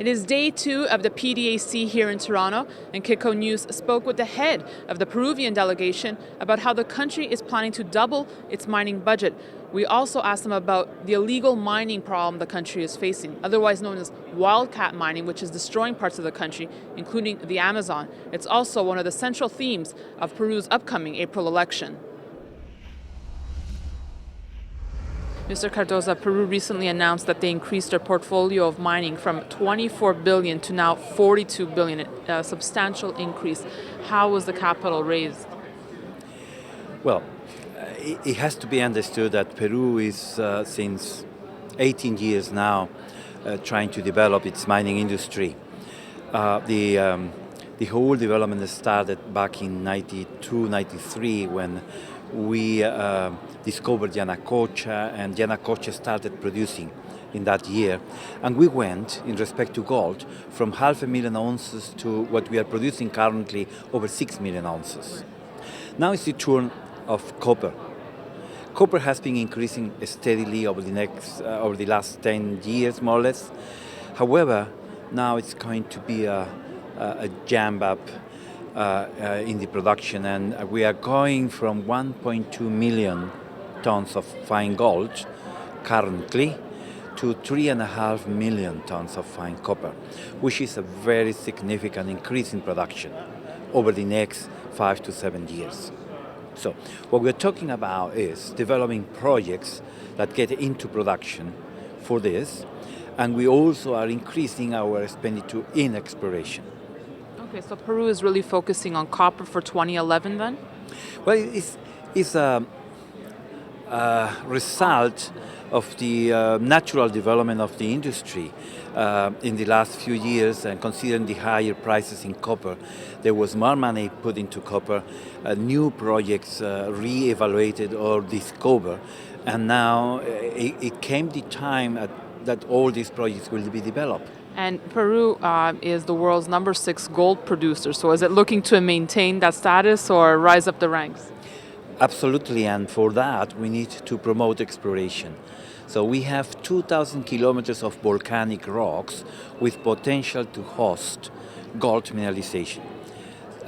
It is day 2 of the PDAC here in Toronto, and Kitco News spoke with the head of the Peruvian delegation about how the country is planning to double its mining budget. We also asked them about the illegal mining problem the country is facing, otherwise known as Wildcat mining, which is destroying parts of the country, including the Amazon. It's also one of the central themes of Peru's upcoming April election. Mr. Cardozo, Peru recently announced that they increased their portfolio of mining from 24 billion to now 42 billion, a substantial increase. How was the capital raised? Well, it has to be understood that Peru is, since 18 years now, trying to develop its mining industry. The whole development started back in 92, 93 when we discovered Yanacocha, and Yanacocha started producing in that year. And we went, in respect to gold, from 500,000 ounces to what we are producing currently, over 6 million ounces. Now it's the turn of copper. Copper has been increasing steadily over the last 10 years, more or less. However, now it's going to be a jump up in the production, and we are going from 1.2 million tons of fine gold currently to 3.5 million tons of fine copper, which is a very significant increase in production over the next 5 to 7 years. So what we're talking about is developing projects that get into production for this, and we also are increasing our expenditure in exploration. Okay, so Peru is really focusing on copper for 2011 then? Well, it's a result of the natural development of the industry in the last few years, and considering the higher prices in copper, there was more money put into copper, new projects re-evaluated or discovered, and now it came the time that all these projects will be developed. And Peru is the world's number 6 gold producer, so is it looking to maintain that status or rise up the ranks? Absolutely, and for that we need to promote exploration. So we have 2,000 kilometers of volcanic rocks with potential to host gold mineralization,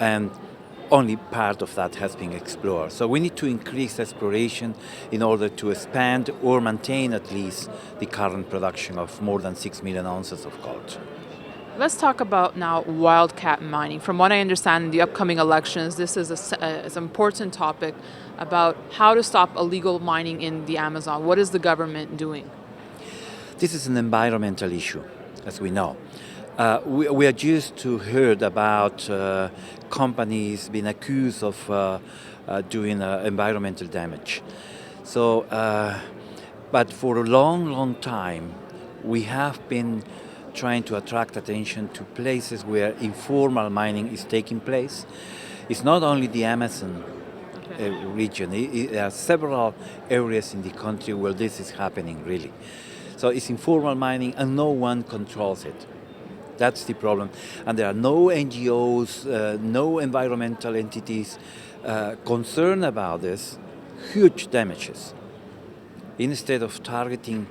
and only part of that has been explored. So we need to increase exploration in order to expand or maintain at least the current production of more than 6 million ounces of gold. Let's talk about now wildcat mining. From what I understand in the upcoming elections, this is an important topic about how to stop illegal mining in the Amazon. What is the government doing? This is an environmental issue, as we know. We are used to heard about companies being accused of doing environmental damage. So, but for a long time, we have been trying to attract attention to places where informal mining is taking place. It's not only the Amazon region. There are several areas in the country where this is happening, really. So it's informal mining and no one controls it. That's the problem. And there are no NGOs, no environmental entities concerned about this, huge damages. Instead of targeting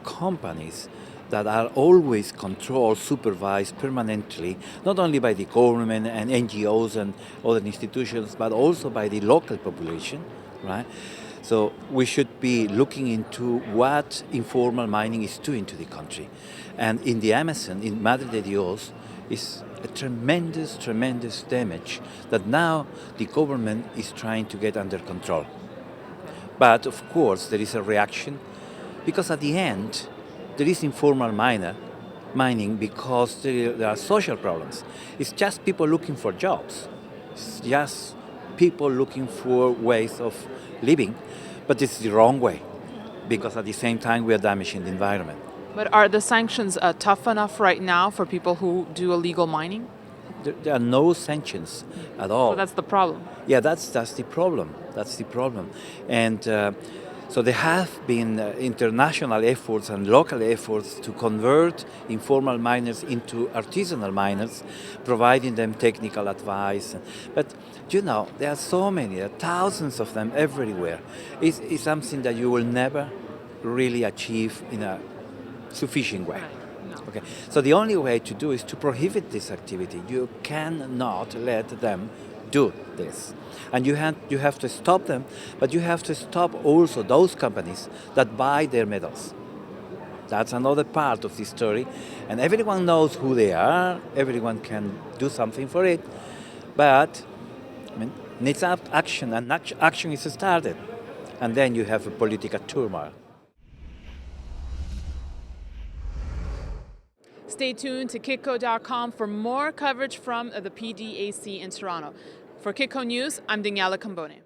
companies that are always controlled, supervised permanently, not only by the government and NGOs and other institutions, but also by the local population, right? So we should be looking into what informal mining is doing to the country. And in the Amazon, in Madre de Dios, is a tremendous damage that now the government is trying to get under control. But of course, there is a reaction, because at the end, there is informal mining because there are social problems. It's just people looking for jobs. It's just people looking for ways of living, but it's the wrong way, because at the same time we are damaging the environment. But are the sanctions tough enough right now for people who do illegal mining? There are no sanctions at all. So that's the problem. Yeah, that's the problem. That's the problem. And so there have been international efforts and local efforts to convert informal miners into artisanal miners, providing them technical advice. But you know, there are so many, there are thousands of them everywhere. It's something that you will never really achieve in a sufficient way. No. Okay, so the only way to do is to prohibit this activity. You cannot let them do this. And you have to stop them, but you have to stop also those companies that buy their metals. That's another part of the story. And everyone knows who they are, everyone can do something for it, but needs action, and action is started. And then you have a political turmoil. Stay tuned to Kitco.com for more coverage from the PDAC in Toronto. For Kitco News, I'm Daniela Cambone.